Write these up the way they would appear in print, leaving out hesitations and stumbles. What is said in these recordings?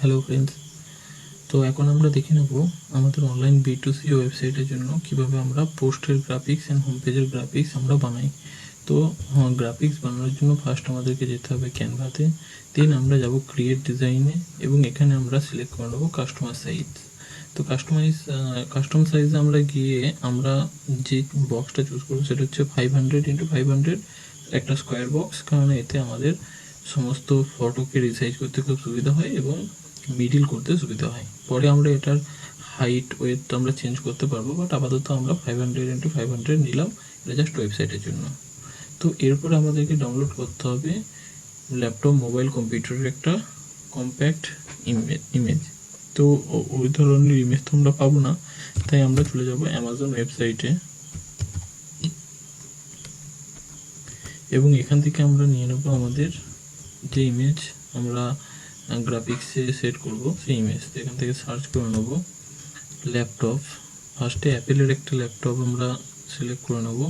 Hello friends, তো এখন আমরা দেখে নেব আমাদের অনলাইন B2C ওয়েবসাইটের জন্য কিভাবে আমরা পোস্টের গ্রাফিক্স অ্যান্ড হোম পেজের গ্রাফিক্স আমরা বানাই। তো গ্রাফিক্স বানানোর জন্য ফার্স্ট আমাদেরকে যেতে হবে ক্যানভাতে, দেন আমরা যাব ক্রিয়েট ডিজাইনে এবং এখানে আমরা সিলেক্ট করে নেবো কাস্টমার সাইজ। তো কাস্টম সাইজে আমরা গিয়ে আমরা যে বক্সটা চুজ করবো সেটা হচ্ছে 500x500 একটা স্কোয়ার বক্স, কারণ এতে আমাদের সমস্ত ফটোকে রিসাইজ করতে খুব সুবিধা হয় এবং মিডিল করতে সুবিধা হয়। পরে আমরা এটার হাইট ওয়েট তো আমরা চেঞ্জ করতে পারবো, বাট আপাতত আমরা 500x500 নিলাম, এটা জাস্ট ওয়েবসাইটের জন্য। তো এরপরে আমাদেরকে ডাউনলোড করতে হবে ল্যাপটপ, মোবাইল, কম্পিউটারের একটা কম্প্যাক্ট ইমেজ। তো ওই ধরনের ইমেজ তো আমরা পাবো না, তাই আমরা চলে যাব অ্যামাজন ওয়েবসাইটে এবং এখান থেকে আমরা নিয়ে নেবো আমাদের যে ইমেজ আমরা গ্রাফিক্সে সেট করব সেই ইমেজ। এখান থেকে সার্চ করে নেব ল্যাপটপ। ফার্স্টে অ্যাপেলের একটা ল্যাপটপ আমরা সিলেক্ট করে নেব।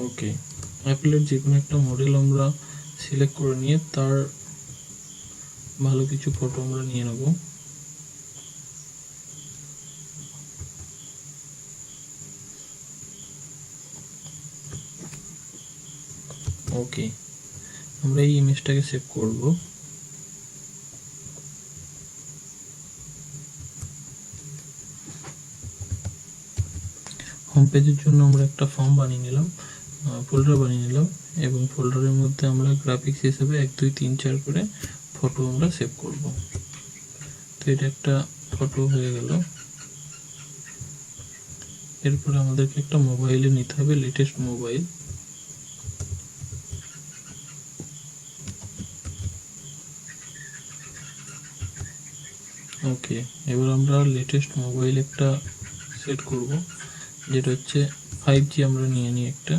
ওকে, অ্যাপেলের যে কোনো একটা মডেল আমরা সিলেক্ট করে নিয়ে তার ভালো কিছু ফটো আমরা নিয়ে নেব। ওকে, আমরা এই ইমেজটাকে সেভ করব। হোম পেজের জন্য আমরা একটা ফর্ম বানিয়ে নিলাম, ফোল্ডার বানিয়ে নিলাম এবং ফোল্ডারের মধ্যে আমরা গ্রাফিক্স হিসেবে 1 2 3 4 করে ফটো আমরা সেভ করব। তো এটা একটা ফটো হয়ে গেল। এরপরে আমাদেরকে একটা মোবাইলে নিতে হবে, লেটেস্ট মোবাইল। ওকে, এবার আমরা লেটেস্ট মোবাইল একটা সেট করব, যেটা হচ্ছে 5G আমরা নিয়ে নিই একটা।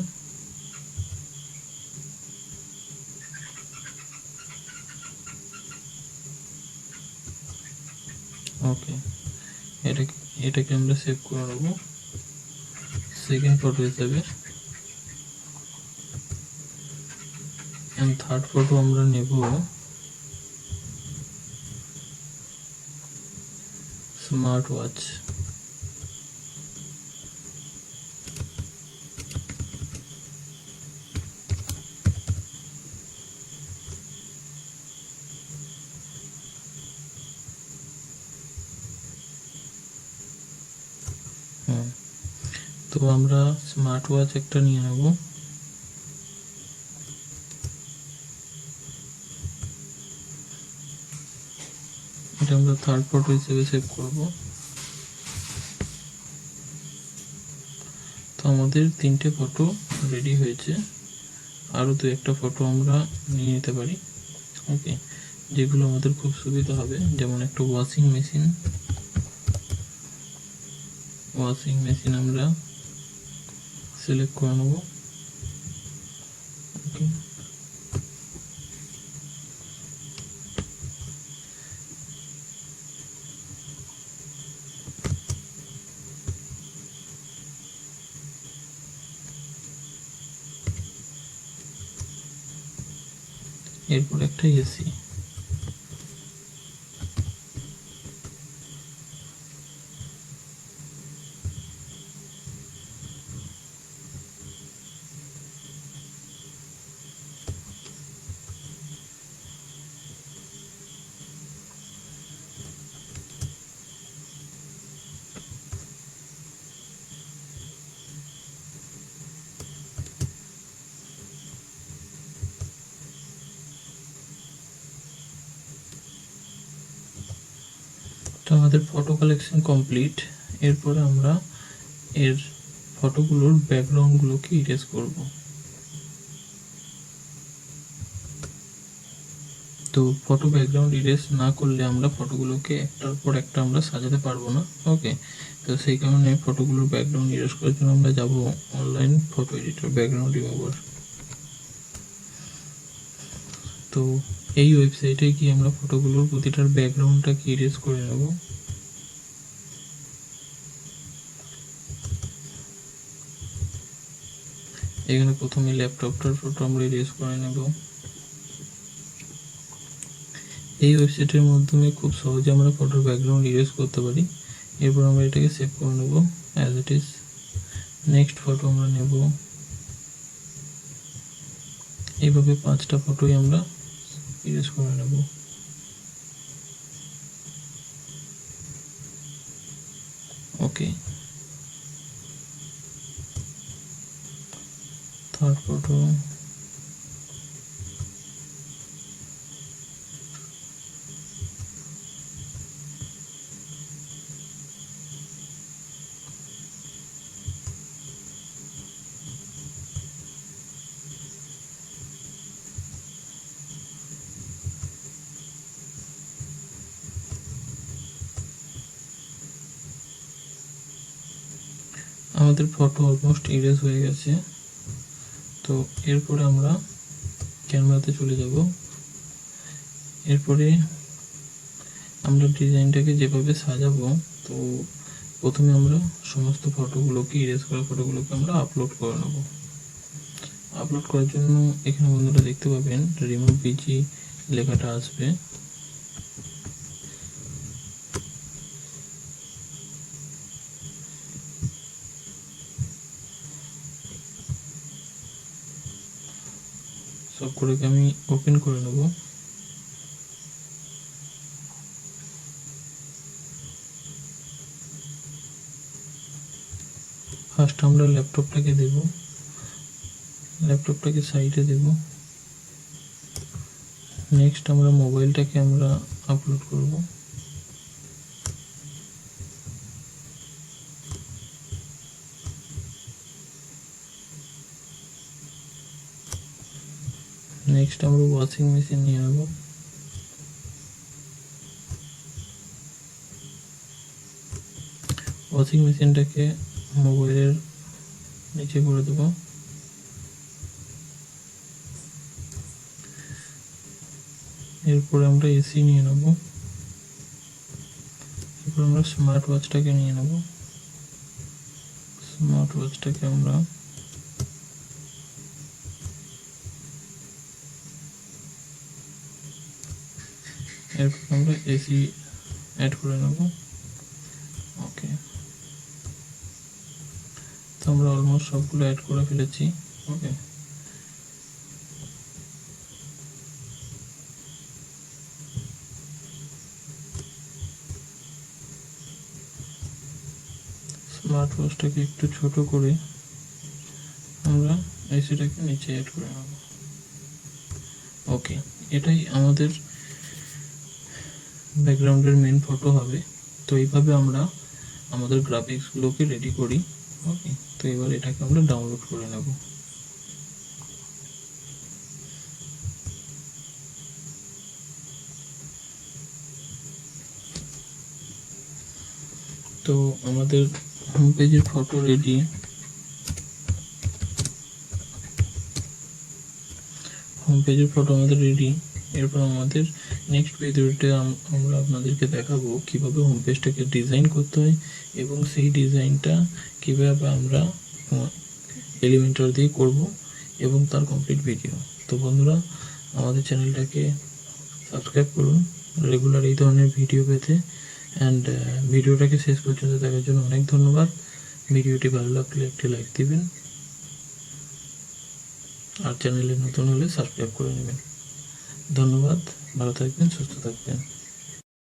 ওকে, এটাকে আমরা সেভ করে নেব সেকেন্ড ফটো হিসেবে। থার্ড ফটো আমরা নেব স্মার্ট ওয়াচ। তো আমরা স্মার্ট ওয়াচ একটা নিয়ে নেব। এটা আমরা থার্ড ফটো হিসেবে সেভ করব। তো আমাদের 3টে ফটো রেডি হয়েছে, আরও 2-1টা ফটো আমরা নিয়ে নিতে পারি। ওকে, যেগুলো আমাদের খুব সুবিধা হবে, যেমন একটা ওয়াশিং মেশিন আমরা সিলেক্ট করে নেব। ওকে, এরপর একটা এসি। তো আমাদের ফটো কালেকশন কমপ্লিট। এরপরে আমরা এর ফটোগুলোর ব্যাকগ্রাউন্ডগুলোকে ইরেজ করব। তো ফটো ব্যাকগ্রাউন্ড ইরেজ না করলে আমরা ফটোগুলোকে একটার পর একটা আমরা সাজাতে পারবো না। ওকে, তো সেই কারণে ফটোগুলোর ব্যাকগ্রাউন্ড ইরেজ করার জন্য আমরা যাব online photo editor, background remover. তো এই ওয়েবসাইটে গিয়ে আমরা ফটোগুলোর প্রতিটার ব্যাকগ্রাউন্ডটাকে ইরেজ করে নেব। এখানে প্রথমে ল্যাপটপটার ফটো আমরা ইরেজ করে নেব। এই ওয়েবসাইটের মাধ্যমে খুব সহজে আমরা ফটোর ব্যাকগ্রাউন্ড ইরেজ করতে পারি। এরপর আমরা এটাকে সেভ করে নেব as it is. Next photo আমরা নেব। এইভাবে 5টা ফটোই আমরা ইরেজ করে নেব। ওকে, থার্ড ফটো, আমাদের ফটো অলমোস্ট ইরেজ হয়ে গেছে। তো এরপরে আমরা ক্যানভাতে চলে যাব। এরপরে আমরা ডিজাইনটাকে যেভাবে সাজাবো, তো প্রথমে আমরা সমস্ত ফটোগুলোকে, ইরেজ করা ফটোগুলোকে আমরা আপলোড করে নেব। আপলোড করার জন্য এখানে বন্ধুরা দেখতে পাবেন রিমুভ পিজি লেখাটা আসবে। সবগুলোকে আমি ওপেন করে নেব। ফার্স্ট আমরা ল্যাপটপটাকে দেব, ল্যাপটপটাকে সাইডে দেব। নেক্সট আমরা মোবাইলটাকে আমরা আপলোড করব। নেক্সট আমরা ওয়াশিং মেশিন নিয়ে নেব। ওয়াশিং মেশিনটাকে মোবাইলের নিচে করে দেব। এরপরে আমরা এসি নিয়ে নেব। এরপর আমরা স্মার্ট ওয়াচটাকে নিয়ে নেব। স্মার্ট ওয়াচটাকে আমরা এরপর আমরা এসি অ্যাড করে নেব। ওকে, তো আমরা অলমোস্ট সবগুলো অ্যাড করে ফেলেছি। ওকে, স্মার্ট ওয়াচটাকে একটু ছোট করে আমরা এসিটাকে নিচে অ্যাড করে নেব। ওকে, এটাই আমাদের ব্যাকগ্রাউন্ডের মেন ফটো হবে। তো এইভাবে আমরা আমাদের গ্রাফিক্সগুলোকে রেডি করি। ওকে, তো এবার এটাকে আমরা ডাউনলোড করে নেব। তো আমাদের হোম পেজের ফটো রেডি। হোম পেজের ফটো আমাদের রেডি। এরপর আমাদের নেক্সট ভিডিওতে আমরা আপনাদেরকে দেখাবো কিভাবে হোম পেজটাকে ডিজাইন করতে হয় এবং সেই ডিজাইনটা কিভাবে আমরা এলিমেন্টর দিয়ে করব এবং তার কমপ্লিট ভিডিও। তো বন্ধুরা, আমাদের চ্যানেলটাকে সাবস্ক্রাইব করুন রেগুলার এই ধরনের ভিডিও পেতে। অ্যান্ড ভিডিওটাকে শেষ পর্যন্ত দেখার জন্য অনেক ধন্যবাদ। ভিডিওটি ভালো লাগলে একটি লাইক দিবেন, আর চ্যানেলে নতুন হলে সাবস্ক্রাইব করে নেবেন। ধন্যবাদ, ভালো থাকবেন, সুস্থ থাকবেন।